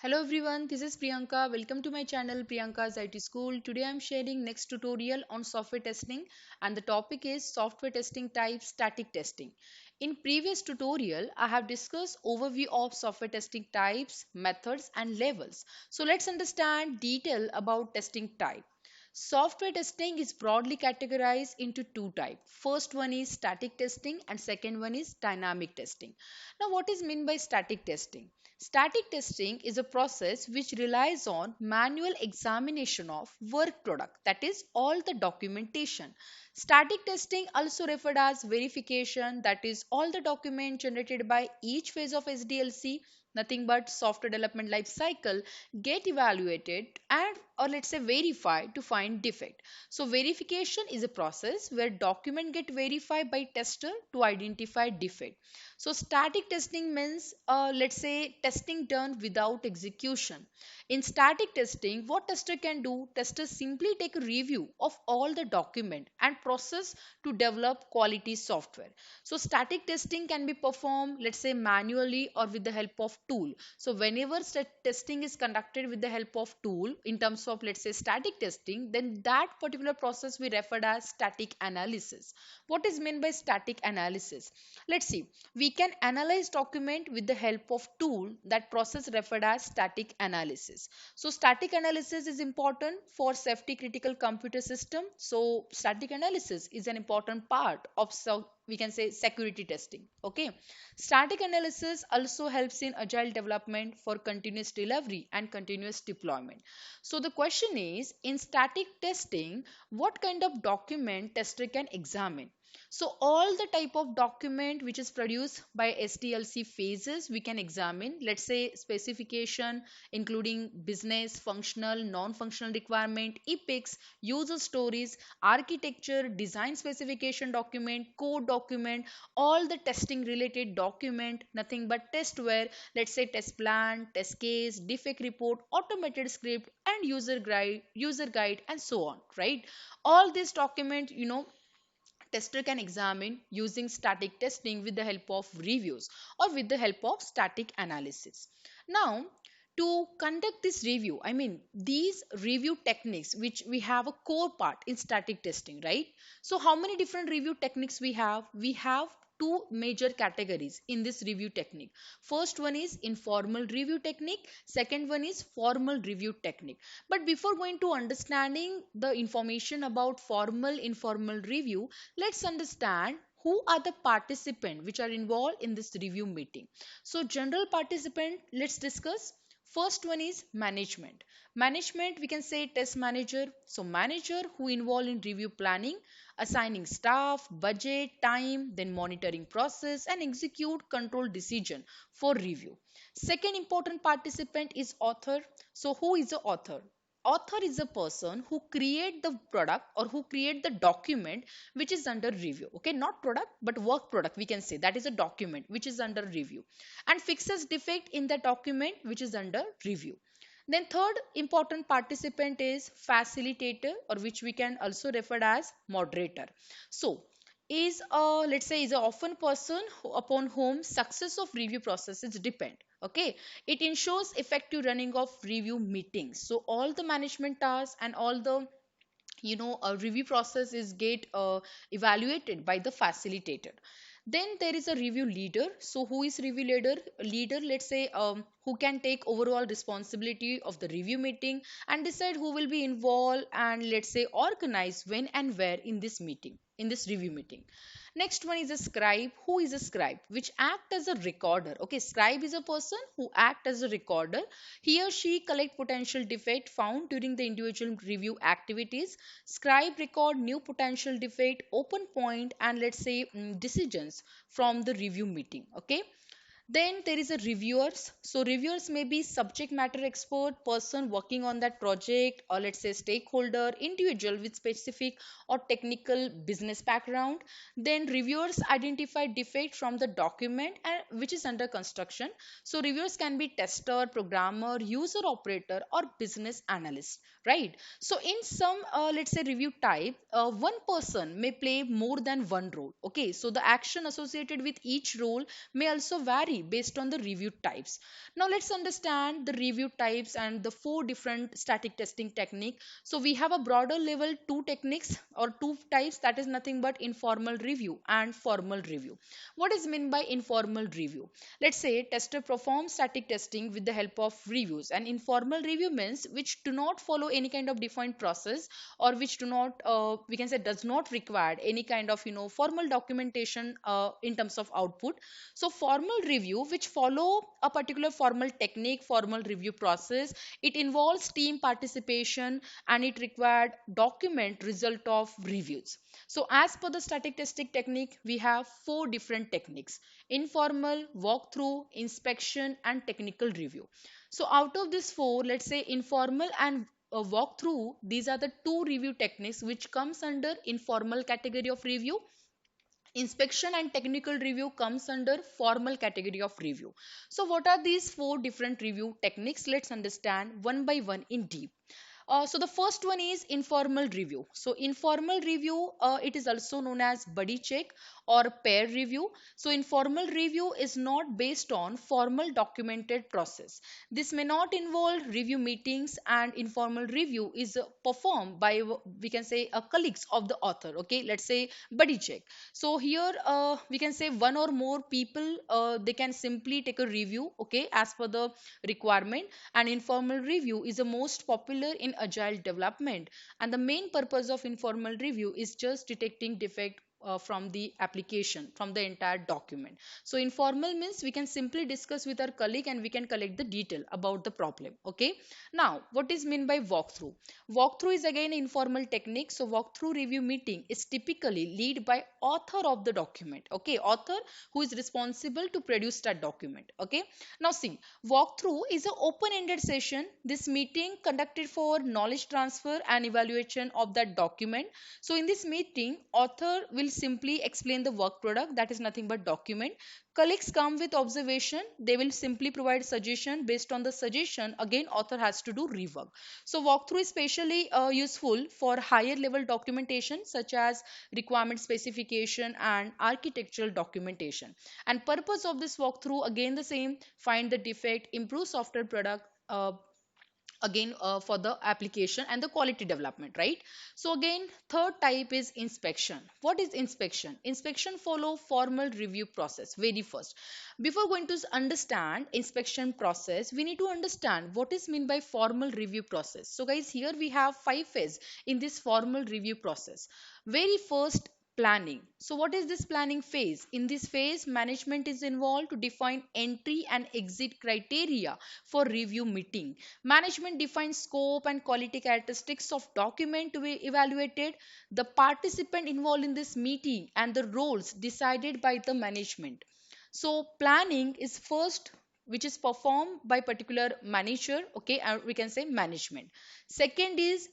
Hello everyone, this is Priyanka. Welcome to my channel Priyanka's IT School. Today I am sharing next tutorial on software testing and the topic is software testing types static testing. In previous tutorial I have discussed overview of software testing types, methods and levels. So let's understand detail about testing type. Software testing is broadly categorized into two types. First one is static testing and second one is dynamic testing. Now what is meant by static testing? Static testing is a process which relies on manual examination of work product, that is all the documentation. Static testing also referred as verification, that is all the document generated by each phase of SDLC, nothing but software development life cycle, get evaluated and or let's say verified to find defect. So verification is a process where document get verified by tester to identify defect. So static testing means let's say testing done without execution. In static testing, what tester can do? Testers simply take a review of all the document and process to develop quality software. So static testing can be performed, let's say manually or with the help of tool. So whenever testing is conducted with the help of tool in terms of let's say static testing, then that particular process we referred as static analysis. What is meant by static analysis? Let's see. We can analyze document with the help of tool, that process referred as static analysis. So static analysis is important for safety critical computer system. So static analysis is an important part of we can say security testing. Okay. Static analysis also helps in agile development for continuous delivery and continuous deployment. So the question is, in static testing, what kind of document tester can examine? So all the type of document which is produced by SDLC phases we can examine. Let's say specification including business, functional, non-functional requirement, epics, user stories, architecture, design specification document, code document, all the testing related document, nothing but testware, let's say test plan, test case, defect report, automated script and user guide and so on, right? All this document, tester can examine using static testing with the help of reviews or with the help of static analysis. Now, to conduct this review, I mean these review techniques which we have a core part in static testing, right? So how many different review techniques we have? We have two major categories in this review technique. First one is informal review technique, second one is formal review technique. But before going to understanding the information about formal informal review, let's understand who are the participants which are involved in this review meeting. So general participant, let's discuss. First one is management. Management, we can say test manager. So manager who involved in review planning, assigning staff, budget, time, then monitoring process and execute control decision for review. Second important participant is author. So who is the author? Author is a person who create the product or who create the document which is under review. Okay, not product but work product, we can say that is a document which is under review and fixes defect in the document which is under review. Then third important participant is facilitator, or which we can also refer as moderator. So is let's say is a often person upon whom success of review processes depend. Okay, it ensures effective running of review meetings. So all the management tasks and all the a review process is get evaluated by the facilitator. Then there is a review leader. So who is review leader, let's say who can take overall responsibility of the review meeting and decide who will be involved and let's say organize when and where in this meeting, in this review meeting. Next one is a scribe. Who is a scribe? Which act as a recorder. Okay, scribe is a person who act as a recorder. He or she collect potential defect found during the individual review activities. Scribe record new potential defect, open point and let's say decisions from the review meeting. Okay. Then there is a reviewers. So reviewers may be subject matter expert, person working on that project, or let's say stakeholder, individual with specific or technical business background. Then reviewers identify defect from the document and which is under construction. So reviewers can be tester, programmer, user operator, or business analyst, right? So in some let's say review type, one person may play more than one role. Okay, so the action associated with each role may also vary vary based on the review types. Now let's understand the review types and the four different static testing technique. So we have a broader level two techniques or two types, that is nothing but informal review and formal review. What is meant by informal review? Let's say tester performs static testing with the help of reviews. And informal review means which do not follow any kind of defined process, or which do not we can say does not require any kind of formal documentation in terms of output. So formal review which follow a particular formal technique, formal review process, it involves team participation and it required document result of reviews. So as per the static testing technique, we have four different techniques: informal, walkthrough, inspection, and technical review. So out of these four, let's say informal and walkthrough, these are the two review techniques which comes under informal category of review. Inspection and technical review comes under formal category of review. So what are these four different review techniques? Let's understand one by one in deep. So the first one is informal review. So informal review, it is also known as buddy check or peer review. So informal review is not based on formal documented process. This may not involve review meetings, and informal review is performed by we can say colleagues of the author. Okay, let's say buddy check. So here we can say one or more people they can simply take a review, okay, as per the requirement. And informal review is the most popular in agile development, and the main purpose of informal review is just detecting defect from the application, from the entire document. So informal means we can simply discuss with our colleague and we can collect the detail about the problem. Okay, now what is meant by walkthrough? Walkthrough is again informal technique. So walkthrough review meeting is typically led by author of the document, okay, author who is responsible to produce that document. Okay, now see, walkthrough is an open-ended session. This meeting conducted for knowledge transfer and evaluation of that document. So in this meeting, author will simply explain the work product, that is nothing but document. Colleagues come with observation. They will simply provide suggestion. Based on the suggestion, again author has to do rework. So walkthrough is especially useful for higher level documentation such as requirement specification and architectural documentation. And purpose of this walkthrough again the same: find the defect, improve software product, again for the application and the quality development, right? So again third type is inspection. What is inspection? Inspection follow formal review process. Very first, before going to understand inspection process, we need to understand what is meant by formal review process. So guys, here we have five phases in this formal review process. Very first, planning. So what is this planning phase? In this phase, management is involved to define entry and exit criteria for review meeting. Management defines scope and quality characteristics of document to be evaluated. The participant involved in this meeting and the roles decided by the management. So planning is first, which is performed by particular manager, okay, and we can say management. Second is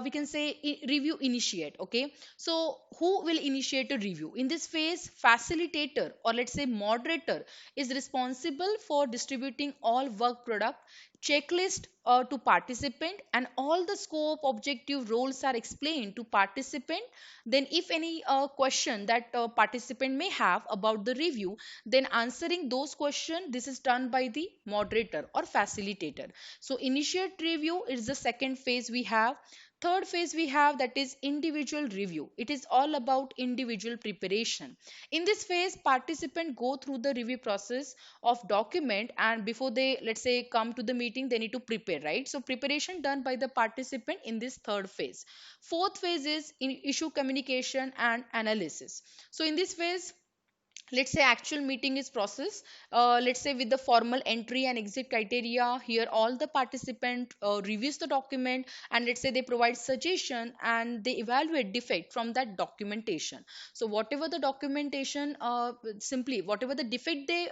we can say review initiate, okay. So who will initiate a review? In this phase, facilitator or let's say moderator is responsible for distributing all work product, checklist to participant, and all the scope objective roles are explained to participant. Then if any question that participant may have about the review, then answering those questions, this is done by the moderator or facilitator. So initiate review is the second phase we have. Third phase we have, that is individual review. It is all about individual preparation. In this phase, participants go through the review process of document, and before they let's say come to the meeting, they need to prepare, right? So preparation done by the participant in this third phase. Fourth phase is in issue communication and analysis. So in this phase, let's say actual meeting is process, let's say with the formal entry and exit criteria. Here all the participant reviews the document, and let's say they provide suggestion and they evaluate defect from that documentation. So whatever the documentation, simply whatever the defect they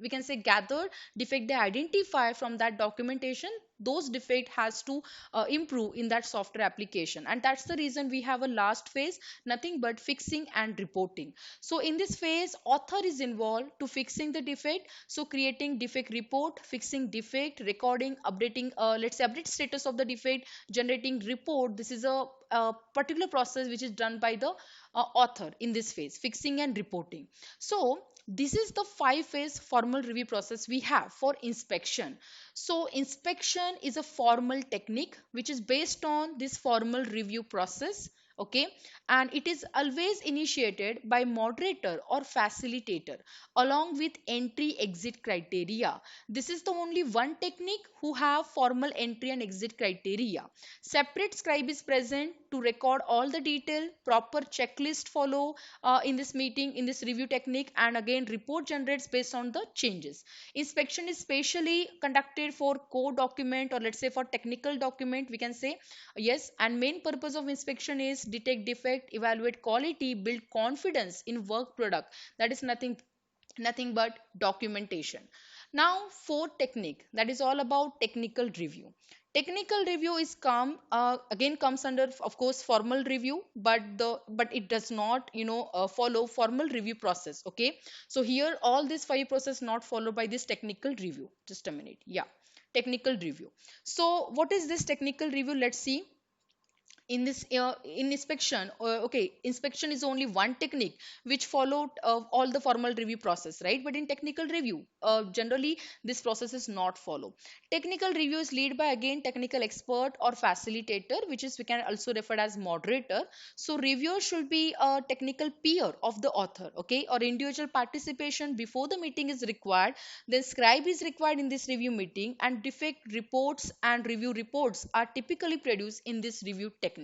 we can say gather, defect they identify from that documentation, those defect has to improve in that software application. And that's the reason we have a last phase, nothing but fixing and reporting. So in this phase, author is involved to fixing the defect. So creating defect report, fixing defect, recording, updating, let's say update status of the defect, generating report. This is a particular process which is done by the author in this phase, fixing and reporting. So This is the five-phase formal review process we have for inspection. So inspection is a formal technique which is based on this formal review process. Okay, and it is always initiated by moderator or facilitator along with entry exit criteria. This is the only one technique who have formal entry and exit criteria. Separate scribe is present to record all the detail. Proper checklist follow in this meeting, in this review technique, and again report generates based on the changes. Inspection is specially conducted for core document, or let's say for technical document we can say. Yes, and main purpose of inspection is detect defect, evaluate quality, build confidence in work product. That is nothing but documentation. Now fourth technique, that is all about technical review. Technical review is come again comes under of course formal review, but it does not follow formal review process. Okay, so here all these five process not followed by this technical review. Just a minute. Yeah, technical review. So what is this technical review? Let's see. In this in inspection, okay, inspection is only one technique which followed all the formal review process, right? But in technical review, generally this process is not follow. Technical review is led by again technical expert or facilitator, which is we can also refer as moderator. So reviewer should be a technical peer of the author, okay, or individual participation before the meeting is required. Then scribe is required in this review meeting, and defect reports and review reports are typically produced in this review technique.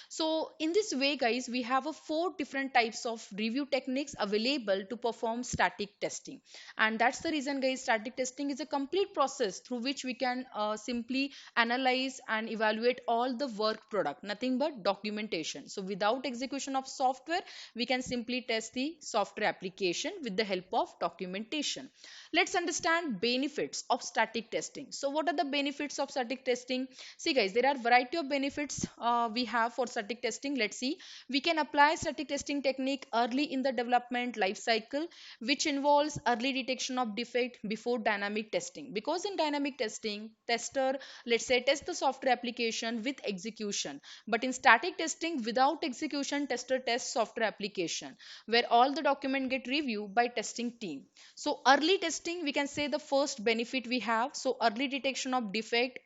So in this way guys, we have a four different types of review techniques available to perform static testing. And that's the reason guys, static testing is a complete process through which we can simply analyze and evaluate all the work product, nothing but documentation. So without execution of software, we can simply test the software application with the help of documentation. Let's understand benefits of static testing. So what are the benefits of static testing? See guys, there are variety of benefits we have for static testing. Let's see. We can apply static testing technique early in the development life cycle, which involves early detection of defect before dynamic testing. Because in dynamic testing, tester, let's say, test the software application with execution. But in static testing, without execution, tester tests software application, where all the document get reviewed by testing team. So early testing, we can say the first benefit we have. So early detection of defect,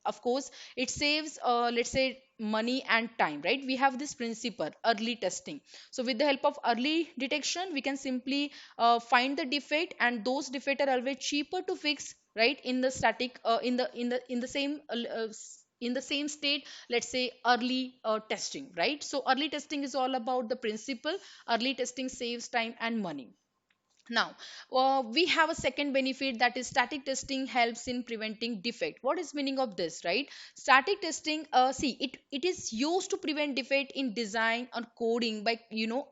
of course it saves let's say money and time, right? We have this principle early testing. So with the help of early detection, we can simply find the defect, and those defects are always cheaper to fix, right? In the static in the same in the same state, let's say early testing, right? So early testing is all about the principle. Early testing saves time and money. Now, we have a second benefit, that is static testing helps in preventing defect. What is meaning of this, right? Static testing, see, it is used to prevent defect in design or coding by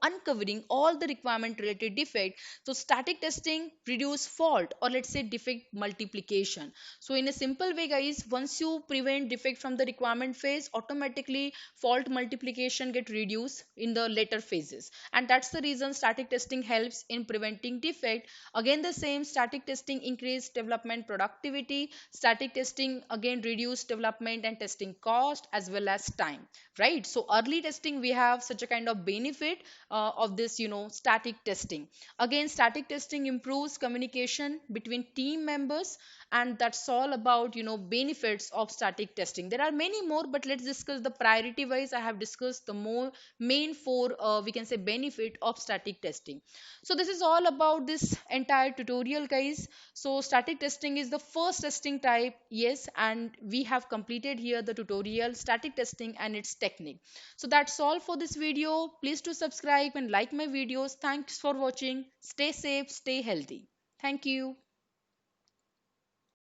uncovering all the requirement related defect. So static testing reduce fault, or let's say defect multiplication. So in a simple way, guys, once you prevent defect from the requirement phase, automatically fault multiplication get reduced in the later phases, and that's the reason static testing helps in preventing defect. Again the same, static testing increase development productivity. Static testing again reduce development and testing cost as well as time, right? So early testing, we have such a kind of benefit of this static testing. Again static testing improves communication between team members, and that's all about benefits of static testing. There are many more, but let's discuss the priority wise. I have discussed the more main four we can say benefit of static testing. So this is all about this entire tutorial guys. So static testing is the first testing type, yes, and we have completed here the tutorial static testing and its technique. So that's all for this video. Please to subscribe and like my videos. Thanks for watching. Stay safe, stay healthy. Thank you.